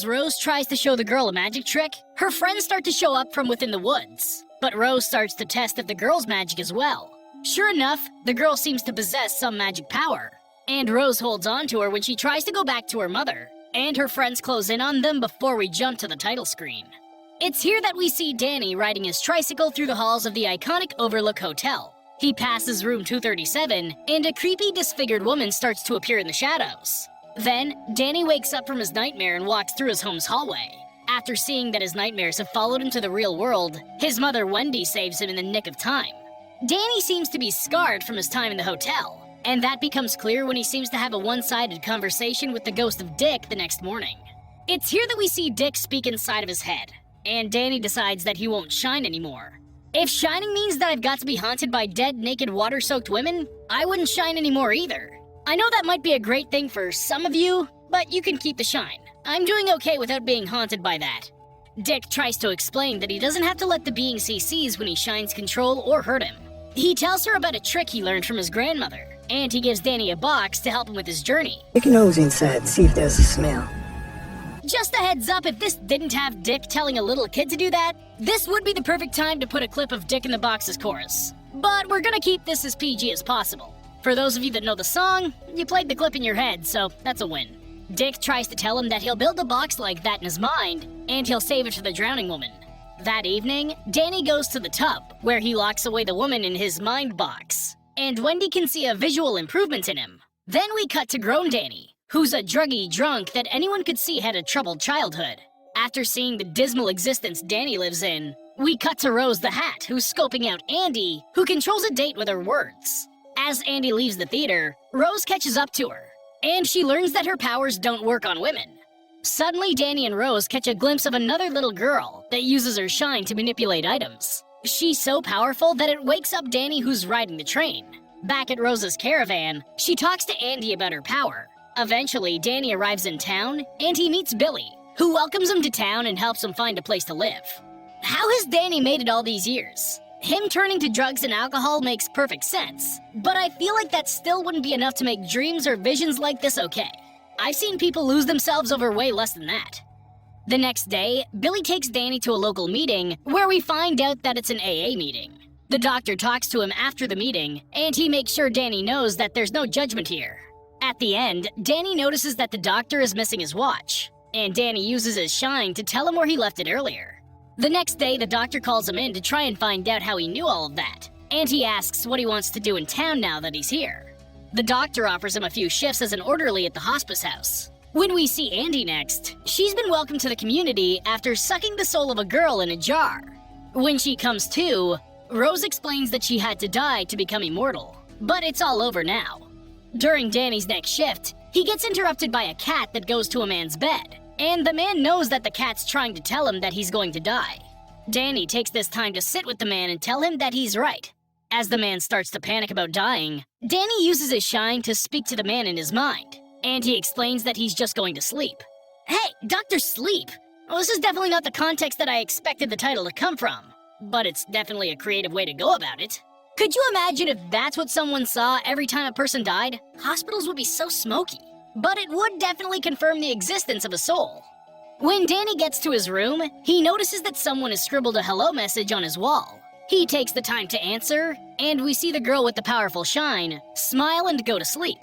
As Rose tries to show the girl a magic trick, her friends start to show up from within the woods. But Rose starts to test if the girl's magic as well. Sure enough, the girl seems to possess some magic power. And Rose holds on to her when she tries to go back to her mother. And her friends close in on them before we jump to the title screen. It's here that we see Danny riding his tricycle through the halls of the iconic Overlook Hotel. He passes room 237, and a creepy, disfigured woman starts to appear in the shadows. Then, Danny wakes up from his nightmare and walks through his home's hallway. After seeing that his nightmares have followed him to the real world, his mother Wendy saves him in the nick of time. Danny seems to be scarred from his time in the hotel, and that becomes clear when he seems to have a one-sided conversation with the ghost of Dick the next morning. It's here that we see Dick speak inside of his head, and Danny decides that he won't shine anymore. If shining means that I've got to be haunted by dead, naked, water-soaked women, I wouldn't shine anymore either. I know that might be a great thing for some of you, but you can keep the shine. I'm doing okay without being haunted by that. Dick tries to explain that he doesn't have to let the beings he sees when he shines control or hurt him. He tells her about a trick he learned from his grandmother, and he gives Danny a box to help him with his journey. Stick your nose inside and see if there's a smell. Just a heads up, if this didn't have Dick telling a little kid to do that, this would be the perfect time to put a clip of Dick in the Box's chorus. But we're gonna keep this as PG as possible. For those of you that know the song, you played the clip in your head, so that's a win. Dick tries to tell him that he'll build a box like that in his mind, and he'll save it for the drowning woman. That evening, Danny goes to the tub, where he locks away the woman in his mind box. And Wendy can see a visual improvement in him. Then we cut to grown Danny, who's a druggy drunk that anyone could see had a troubled childhood. After seeing the dismal existence Danny lives in, we cut to Rose the Hat, who's scoping out Andy, who controls a date with her words. As Andy leaves the theater, Rose catches up to her, and she learns that her powers don't work on women. Suddenly, Danny and Rose catch a glimpse of another little girl that uses her shine to manipulate items. She's so powerful that it wakes up Danny, who's riding the train. Back at Rose's caravan, she talks to Andy about her power. Eventually, Danny arrives in town, and he meets Billy, who welcomes him to town and helps him find a place to live. How has Danny made it all these years? Him turning to drugs and alcohol makes perfect sense, but I feel like that still wouldn't be enough to make dreams or visions like this okay. I've seen people lose themselves over way less than that. The next day, Billy takes Danny to a local meeting where we find out that it's an AA meeting. The doctor talks to him after the meeting, and he makes sure Danny knows that there's no judgment here. At the end, Danny notices that the doctor is missing his watch, and Danny uses his shine to tell him where he left it earlier. The next day, the doctor calls him in to try and find out how he knew all of that, and he asks what he wants to do in town now that he's here. The doctor offers him a few shifts as an orderly at the hospice house. When we see Andy next, she's been welcomed to the community after sucking the soul of a girl in a jar. When she comes to, Rose explains that she had to die to become immortal, but it's all over now. During Danny's next shift, he gets interrupted by a cat that goes to a man's bed, and the man knows that the cat's trying to tell him that he's going to die. Danny takes this time to sit with the man and tell him that he's right. As the man starts to panic about dying, Danny uses his shine to speak to the man in his mind, and he explains that he's just going to sleep. Hey, Dr. Sleep! Well, this is definitely not the context that I expected the title to come from, but it's definitely a creative way to go about it. Could you imagine if that's what someone saw every time a person died? Hospitals would be so smoky. But it would definitely confirm the existence of a soul. When Danny gets to his room, he notices that someone has scribbled a hello message on his wall. He takes the time to answer, and we see the girl with the powerful shine smile and go to sleep.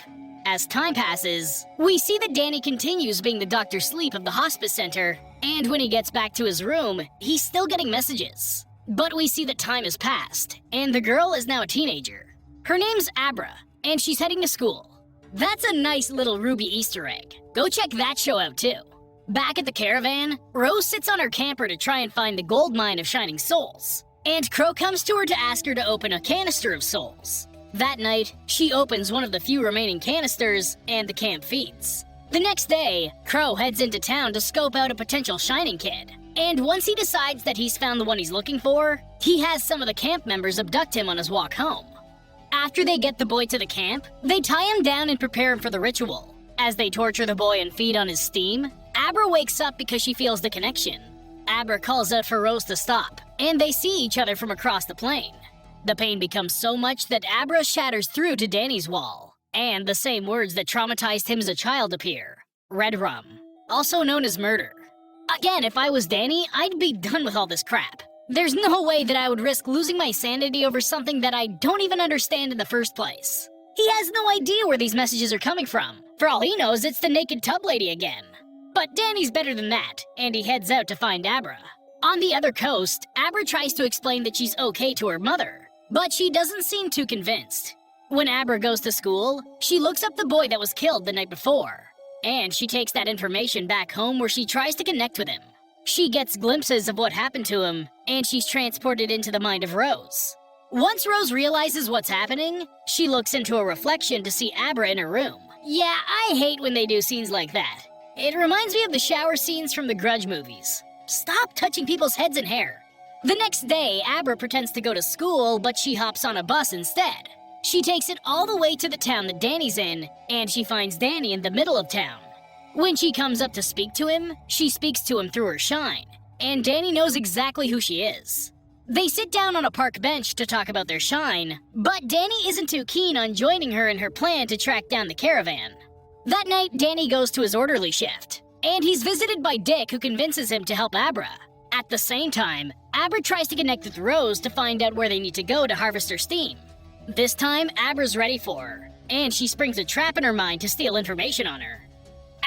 As time passes, we see that Danny continues being the Dr. Sleep of the hospice center, and when he gets back to his room, he's still getting messages. But we see that time has passed, and the girl is now a teenager. Her name's Abra, and she's heading to school. That's a nice little Ruby Easter egg. Go check that show out too. Back at the caravan, Rose sits on her camper to try and find the gold mine of shining souls. And Crow comes to her to ask her to open a canister of souls. That night, she opens one of the few remaining canisters, and the camp feeds. The next day, Crow heads into town to scope out a potential shining kid. And once he decides that he's found the one he's looking for, he has some of the camp members abduct him on his walk home. After they get the boy to the camp, they tie him down and prepare him for the ritual. As they torture the boy and feed on his steam, Abra wakes up because she feels the connection. Abra calls out for Rose to stop, and they see each other from across the plain. The pain becomes so much that Abra shatters through to Danny's wall, and the same words that traumatized him as a child appear. Red rum, also known as murder. Again, if I was Danny, I'd be done with all this crap. There's no way that I would risk losing my sanity over something that I don't even understand in the first place. He has no idea where these messages are coming from. For all he knows, it's the naked tub lady again. But Danny's better than that, and he heads out to find Abra. On the other coast, Abra tries to explain that she's okay to her mother, but she doesn't seem too convinced. When Abra goes to school, she looks up the boy that was killed the night before. And she takes that information back home where she tries to connect with him. She gets glimpses of what happened to him, and she's transported into the mind of Rose. Once Rose realizes what's happening, she looks into a reflection to see Abra in her room. Yeah, I hate when they do scenes like that. It reminds me of the shower scenes from the Grudge movies. Stop touching people's heads and hair. The next day, Abra pretends to go to school, but she hops on a bus instead. She takes it all the way to the town that Danny's in, and she finds Danny in the middle of town. When she comes up to speak to him, she speaks to him through her shine, and Danny knows exactly who she is. They sit down on a park bench to talk about their shine, but Danny isn't too keen on joining her in her plan to track down the caravan. That night, Danny goes to his orderly shift, and he's visited by Dick, who convinces him to help Abra. At the same time, Abra tries to connect with Rose to find out where they need to go to harvest her steam. This time, Abra's ready for her, and she springs a trap in her mind to steal information on her.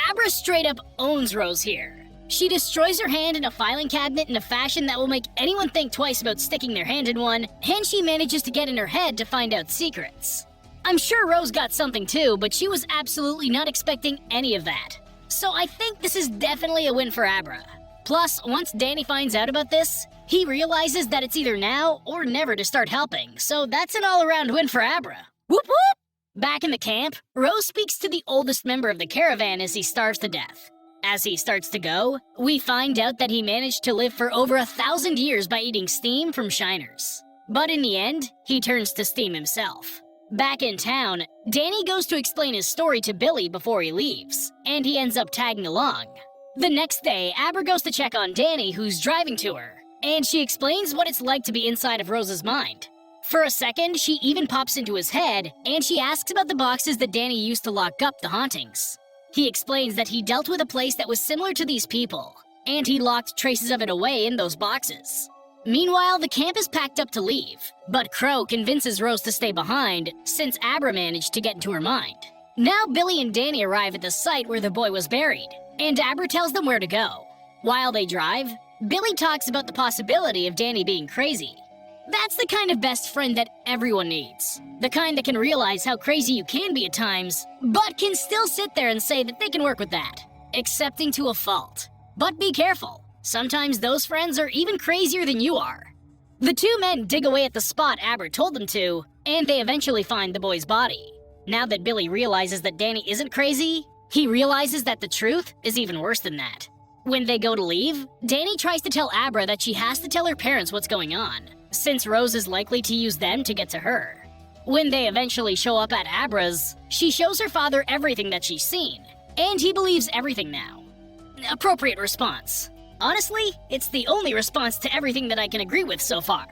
Abra straight up owns Rose here. She destroys her hand in a filing cabinet in a fashion that will make anyone think twice about sticking their hand in one, and she manages to get in her head to find out secrets. I'm sure Rose got something too, but she was absolutely not expecting any of that. So I think this is definitely a win for Abra. Plus, once Danny finds out about this, he realizes that it's either now or never to start helping, so that's an all-around win for Abra. Whoop whoop! Back in the camp, Rose speaks to the oldest member of the caravan as he starves to death. As he starts to go, we find out that he managed to live for over 1,000 years by eating steam from shiners. But in the end, he turns to steam himself. Back in town, Danny goes to explain his story to Billy before he leaves, and he ends up tagging along. The next day, Abra goes to check on Danny, who's driving to her, and she explains what it's like to be inside of Rose's mind. For a second, she even pops into his head, and she asks about the boxes that Danny used to lock up the hauntings. He explains that he dealt with a place that was similar to these people, and he locked traces of it away in those boxes. Meanwhile, the camp is packed up to leave, but Crow convinces Rose to stay behind since Abra managed to get into her mind. Now Billy and Danny arrive at the site where the boy was buried, and Abra tells them where to go. While they drive, Billy talks about the possibility of Danny being crazy. That's the kind of best friend that everyone needs. The kind that can realize how crazy you can be at times, but can still sit there and say that they can work with that, accepting to a fault. But be careful. Sometimes those friends are even crazier than you are. The two men dig away at the spot Abra told them to, and they eventually find the boy's body. Now that Billy realizes that Danny isn't crazy, he realizes that the truth is even worse than that. When they go to leave, Danny tries to tell Abra that she has to tell her parents what's going on, since Rose is likely to use them to get to her. When they eventually show up at Abra's, she shows her father everything that she's seen, and he believes everything now. Appropriate response. Honestly, it's the only response to everything that I can agree with so far.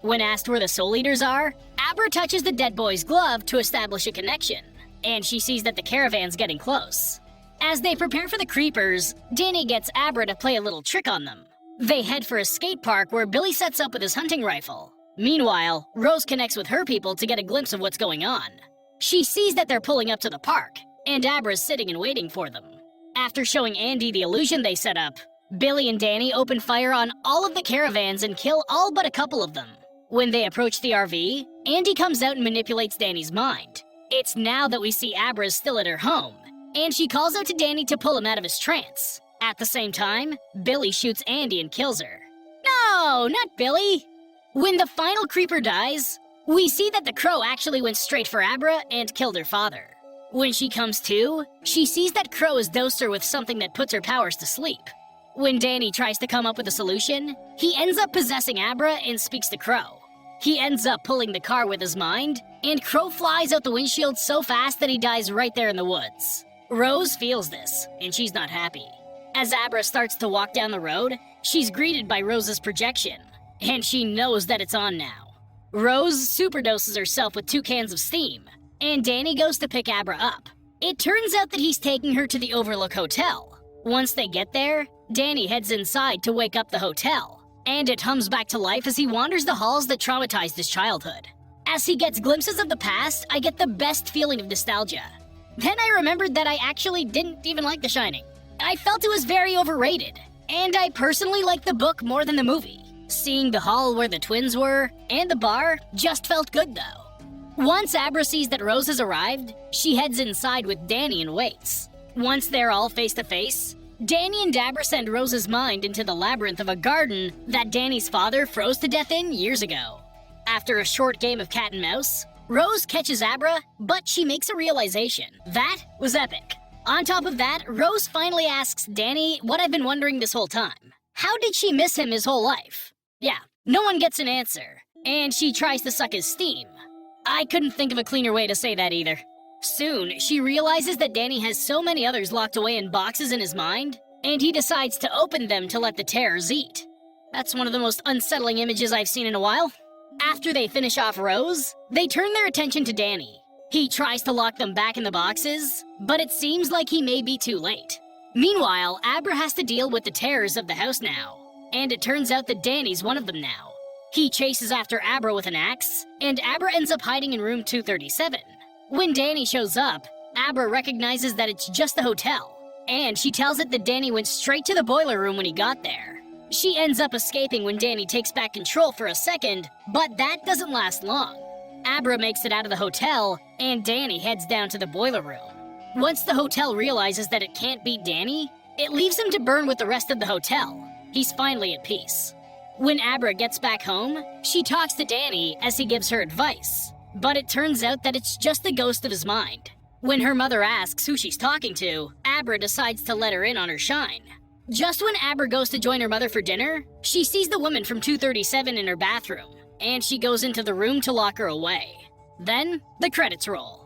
When asked where the Soul Eaters are, Abra touches the dead boy's glove to establish a connection, and she sees that the caravan's getting close. As they prepare for the creepers, Danny gets Abra to play a little trick on them. They head for a skate park where Billy sets up with his hunting rifle. Meanwhile, Rose connects with her people to get a glimpse of what's going on. She sees that they're pulling up to the park, and Abra's sitting and waiting for them. After showing Andy the illusion they set up, Billy and Danny open fire on all of the caravans and kill all but a couple of them. When they approach the RV, Andy comes out and manipulates Danny's mind. It's now that we see Abra still at her home, and she calls out to Danny to pull him out of his trance. At the same time, Billy shoots Andy and kills her. No, not Billy! When the final creeper dies, we see that the crow actually went straight for Abra and killed her father. When she comes to, she sees that Crow has dosed her with something that puts her powers to sleep. When Danny tries to come up with a solution, he ends up possessing Abra and speaks to Crow. He ends up pulling the car with his mind, and Crow flies out the windshield so fast that he dies right there in the woods. Rose feels this, and she's not happy. As Abra starts to walk down the road, she's greeted by Rose's projection, and she knows that it's on now. Rose superdoses herself with 2 cans of steam, and Danny goes to pick Abra up. It turns out that he's taking her to the Overlook Hotel. Once they get there, Danny heads inside to wake up the hotel, and it hums back to life as he wanders the halls that traumatized his childhood. As he gets glimpses of the past, I get the best feeling of nostalgia. Then I remembered that I actually didn't even like The Shining. I felt it was very overrated, and I personally liked the book more than the movie. Seeing the hall where the twins were, and the bar, just felt good though. Once Abra sees that Rose has arrived, she heads inside with Danny and waits. Once they're all face to face, Danny and Abra send Rose's mind into the labyrinth of a garden that Danny's father froze to death in years ago. After a short game of cat and mouse, Rose catches Abra, but she makes a realization. That was epic. On top of that, Rose finally asks Danny what I've been wondering this whole time. How did she miss him his whole life? Yeah, no one gets an answer, and she tries to suck his steam. I couldn't think of a cleaner way to say that either. Soon, she realizes that Danny has so many others locked away in boxes in his mind, and he decides to open them to let the terrors eat. That's one of the most unsettling images I've seen in a while. After they finish off Rose, they turn their attention to Danny. He tries to lock them back in the boxes, but it seems like he may be too late. Meanwhile, Abra has to deal with the terrors of the house now, and it turns out that Danny's one of them now. He chases after Abra with an axe, and Abra ends up hiding in room 237. When Danny shows up, Abra recognizes that it's just the hotel, and she tells it that Danny went straight to the boiler room when he got there. She ends up escaping when Danny takes back control for a second, but that doesn't last long. Abra makes it out of the hotel, and Danny heads down to the boiler room. Once the hotel realizes that it can't beat Danny, it leaves him to burn with the rest of the hotel. He's finally at peace. When Abra gets back home, she talks to Danny as he gives her advice, but it turns out that it's just the ghost of his mind. When her mother asks who she's talking to, Abra decides to let her in on her shine. Just when Abra goes to join her mother for dinner, she sees the woman from 237 in her bathroom, and she goes into the room to lock her away. Then, the credits roll.